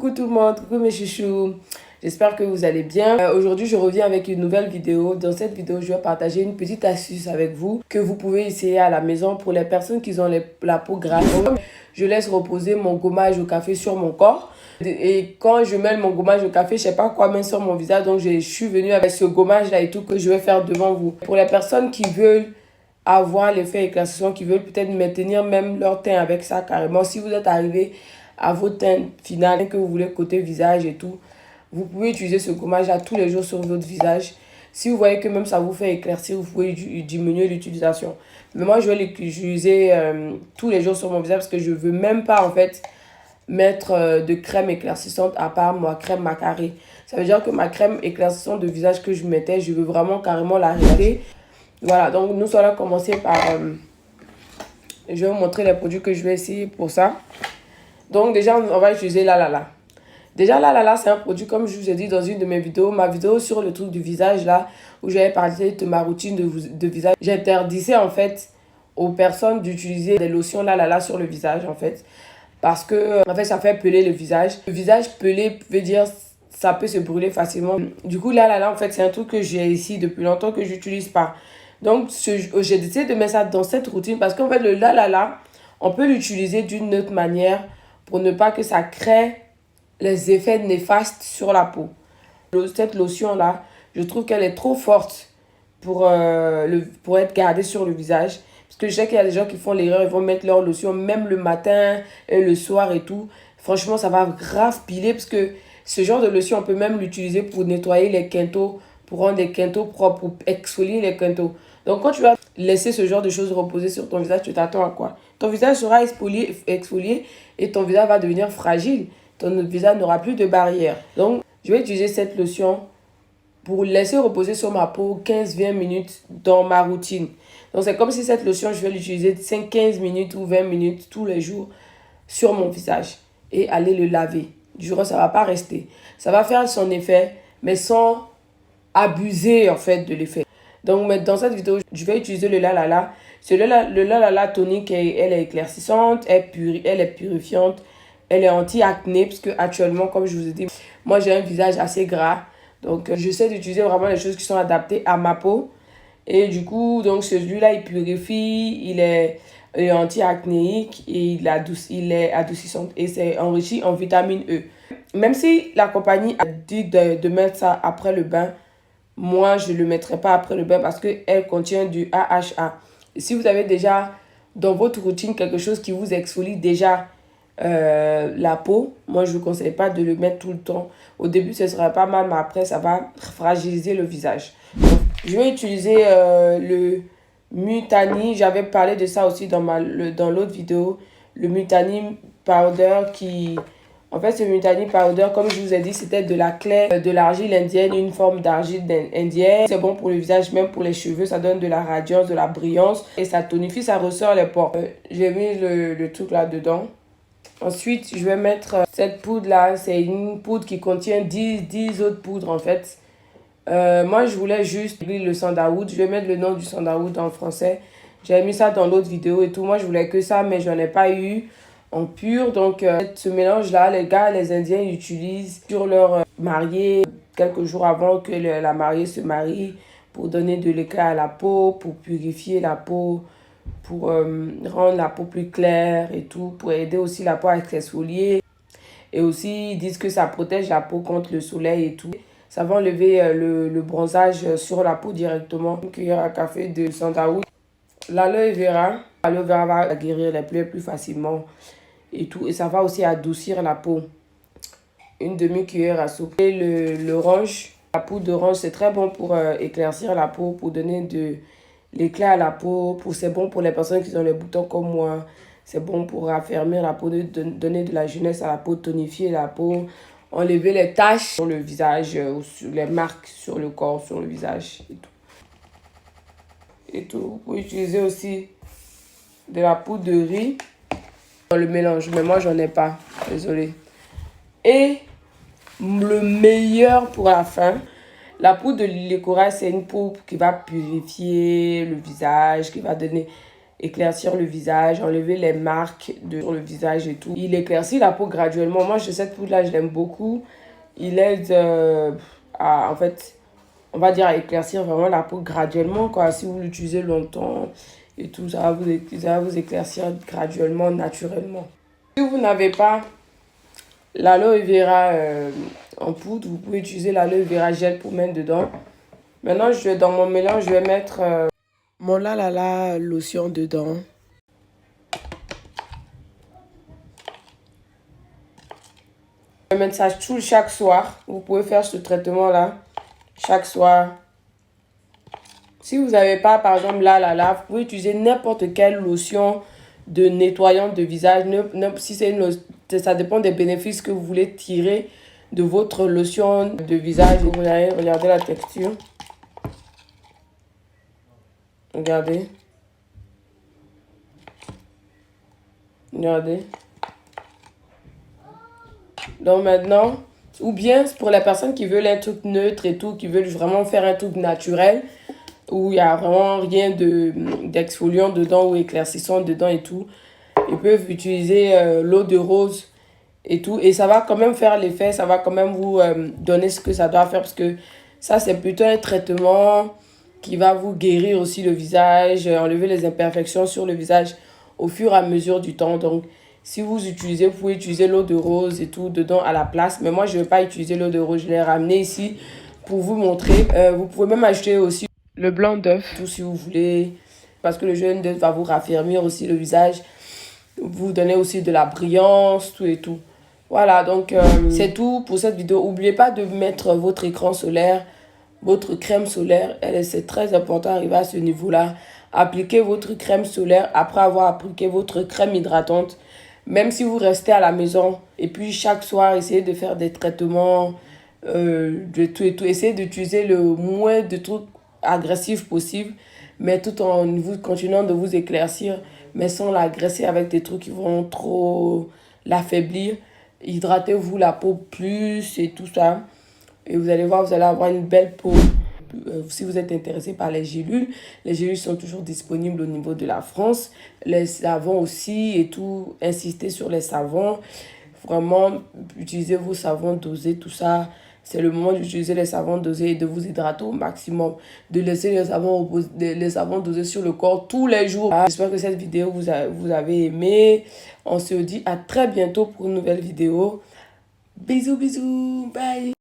Coucou tout le monde, coucou mes chouchous, j'espère que vous allez bien. Aujourd'hui je reviens avec une nouvelle vidéo. Dans cette vidéo je vais partager une petite astuce avec vous que vous pouvez essayer à la maison pour les personnes qui ont la peau grasse. Je laisse reposer mon gommage au café sur mon corps. Et quand je mets mon gommage au café, je sais pas quoi mettre sur mon visage. Donc je suis venue avec ce gommage là et tout que je vais faire devant vous. Pour les personnes qui veulent avoir l'effet éclaircissant, qui veulent peut-être maintenir même leur teint avec ça carrément. Si vous êtes arrivé à votre teint final que vous voulez côté visage et tout, vous pouvez utiliser ce gommage là tous les jours sur votre visage. Si vous voyez que même ça vous fait éclaircir, vous pouvez diminuer l'utilisation. Mais moi je vais l'utiliser tous les jours sur mon visage parce que je veux même pas en fait mettre de crème éclaircissante à part ma crème Macaré. Ça veut dire que ma crème éclaircissante de visage que je mettais, je veux vraiment carrément l'arrêter. Voilà, donc nous allons commencer par... je vais vous montrer les produits que je vais essayer pour ça. Donc déjà, on va utiliser La La La. Déjà, La La La, c'est un produit, comme je vous ai dit dans une de mes vidéos. Ma vidéo sur le truc du visage, là, où j'avais parlé de ma routine de visage. J'interdisais, en fait, aux personnes d'utiliser des lotions La La La sur le visage, en fait. Parce que, en fait, ça fait peler le visage. Le visage pelé veut dire... ça peut se brûler facilement. Du coup, La La La, en fait, c'est un truc que j'ai ici depuis longtemps que j'utilise pas. Donc, j'ai décidé de mettre ça dans cette routine parce qu'en fait, le La La La, on peut l'utiliser d'une autre manière pour ne pas que ça crée les effets néfastes sur la peau. Cette lotion-là, je trouve qu'elle est trop forte pour être gardée sur le visage. Parce que je sais qu'il y a des gens qui font l'erreur, ils vont mettre leur lotion même le matin et le soir et tout. Franchement, ça va grave piler parce que ce genre de lotion, on peut même l'utiliser pour nettoyer les quintaux, pour rendre les quintaux propres, pour exfolier les quintaux. Donc, quand tu vas laisser ce genre de choses reposer sur ton visage, tu t'attends à quoi? Ton visage sera exfolié et ton visage va devenir fragile. Ton visage n'aura plus de barrière. Donc, je vais utiliser cette lotion pour laisser reposer sur ma peau 15-20 minutes dans ma routine. Donc, c'est comme si cette lotion, je vais l'utiliser 5-15 minutes ou 20 minutes tous les jours sur mon visage et aller le laver. Du jour, ça ne va pas rester. Ça va faire son effet, mais sans abuser en fait de l'effet. Donc dans cette vidéo, je vais utiliser le La La La. Le La La La tonique, elle est éclaircissante, elle est purifiante, elle est anti-acné, parce que actuellement, comme je vous ai dit, moi j'ai un visage assez gras. Donc j'essaie d'utiliser vraiment les choses qui sont adaptées à ma peau. Et du coup, donc celui-là, il purifie, il est anti-acnéique et il est adoucissant. Et c'est enrichi en vitamine E. Même si la compagnie a dit de mettre ça après le bain, moi, je ne le mettrai pas après le bain parce qu'elle contient du AHA. Et si vous avez déjà dans votre routine quelque chose qui vous exfolie déjà la peau, moi, je ne vous conseille pas de le mettre tout le temps. Au début, ce sera pas mal, mais après, ça va fragiliser le visage. Donc, je vais utiliser le Mutani. J'avais parlé de ça aussi dans l'autre vidéo. Le Mutani Powder qui... En fait, ce Mutani Powder, comme je vous ai dit, c'était de la claie de l'argile indienne, une forme d'argile indienne. C'est bon pour le visage, même pour les cheveux. Ça donne de la radiance, de la brillance. Et ça tonifie, ça ressort les pores. J'ai mis le truc là-dedans. Ensuite, je vais mettre cette poudre-là. C'est une poudre qui contient 10 autres poudres, en fait. Moi, je voulais juste le sandalwood. Je vais mettre le nom du sandalwood en français. J'avais mis ça dans l'autre vidéo et tout. Moi, je voulais que ça, mais je n'en ai pas eu en pur. Donc, ce mélange-là, les Indiens l'utilisent sur leur mariée quelques jours avant que la mariée se marie pour donner de l'éclat à la peau, pour purifier la peau, pour rendre la peau plus claire et tout, pour aider aussi la peau à s'exfolier. Et aussi, ils disent que ça protège la peau contre le soleil et tout. Ça va enlever le bronzage sur la peau directement. Une cuillère à café de sandalwood. L'aloe vera va guérir les plaies plus facilement et tout. Et ça va aussi adoucir la peau. Une demi-cuillère à soupe. Et l'orange, la poudre d'orange, c'est très bon pour éclaircir la peau, pour donner de l'éclat à la peau. C'est bon pour les personnes qui ont les boutons comme moi. C'est bon pour raffermir la peau, donner de la jeunesse à la peau, tonifier la peau, enlever les taches sur le visage, ou sur les marques sur le corps, sur le visage et tout. Et tout. Vous pouvez utiliser aussi de la poudre de riz dans le mélange, mais moi j'en ai pas, désolé. Et le meilleur pour la fin, la poudre de l'huile de corail, c'est une poudre qui va purifier le visage, qui va donner éclaircir le visage, enlever les marques sur le visage et tout. Il éclaircit la peau graduellement. Moi, cette poudre-là, je l'aime beaucoup. Il aide à, en fait, on va dire à éclaircir vraiment la peau graduellement, quoi. Si vous l'utilisez longtemps et tout, ça va vous éclaircir graduellement, naturellement. Si vous n'avez pas l'aloe vera en poudre, vous pouvez utiliser l'aloe vera gel pour mettre dedans. Maintenant, dans mon mélange, je vais mettre mon la lotion dedans. Je vais mettre ça chaque soir. Vous pouvez faire ce traitement-là chaque soir. Si vous n'avez pas, par exemple, vous pouvez utiliser n'importe quelle lotion de nettoyant de visage. Si ça dépend des bénéfices que vous voulez tirer de votre lotion de visage. Regardez la texture. Regardez. Regardez. Donc maintenant, ou bien pour les personnes qui veulent un truc neutre et tout, qui veulent vraiment faire un truc naturel, où il n'y a vraiment rien d'exfoliant dedans ou éclaircissant dedans et tout, ils peuvent utiliser l'eau de rose et tout. Et ça va quand même faire l'effet, ça va quand même vous donner ce que ça doit faire, parce que ça, c'est plutôt un traitement qui va vous guérir aussi le visage, enlever les imperfections sur le visage au fur et à mesure du temps. Donc, si vous pouvez utiliser l'eau de rose et tout dedans à la place. Mais moi, je ne vais pas utiliser l'eau de rose. Je l'ai ramené ici pour vous montrer. Vous pouvez même acheter aussi le blanc d'œuf, tout si vous voulez. Parce que le jaune d'œuf va vous raffermir aussi le visage. Vous donner aussi de la brillance, tout et tout. Voilà, donc c'est tout pour cette vidéo. N'oubliez pas de mettre votre écran solaire, votre crème solaire. C'est très important d'arriver à ce niveau-là. Appliquez votre crème solaire après avoir appliqué votre crème hydratante. Même si vous restez à la maison et puis chaque soir, essayez de faire des traitements de tout et tout. Essayez d'utiliser le moins de trucs agressifs possible, mais tout en vous continuant de vous éclaircir, mais sans l'agresser avec des trucs qui vont trop l'affaiblir. Hydratez-vous la peau plus et tout ça. Et vous allez voir, vous allez avoir une belle peau. Si vous êtes intéressé par les gélules sont toujours disponibles au niveau de la France. Les savons aussi et tout, insistez sur les savons. Vraiment, utilisez vos savons dosés, tout ça. C'est le moment d'utiliser les savons dosés et de vous hydrater au maximum. De laisser les savons dosés sur le corps tous les jours. J'espère que cette vidéo vous avez aimé. On se dit à très bientôt pour une nouvelle vidéo. Bisous, bisous, bye.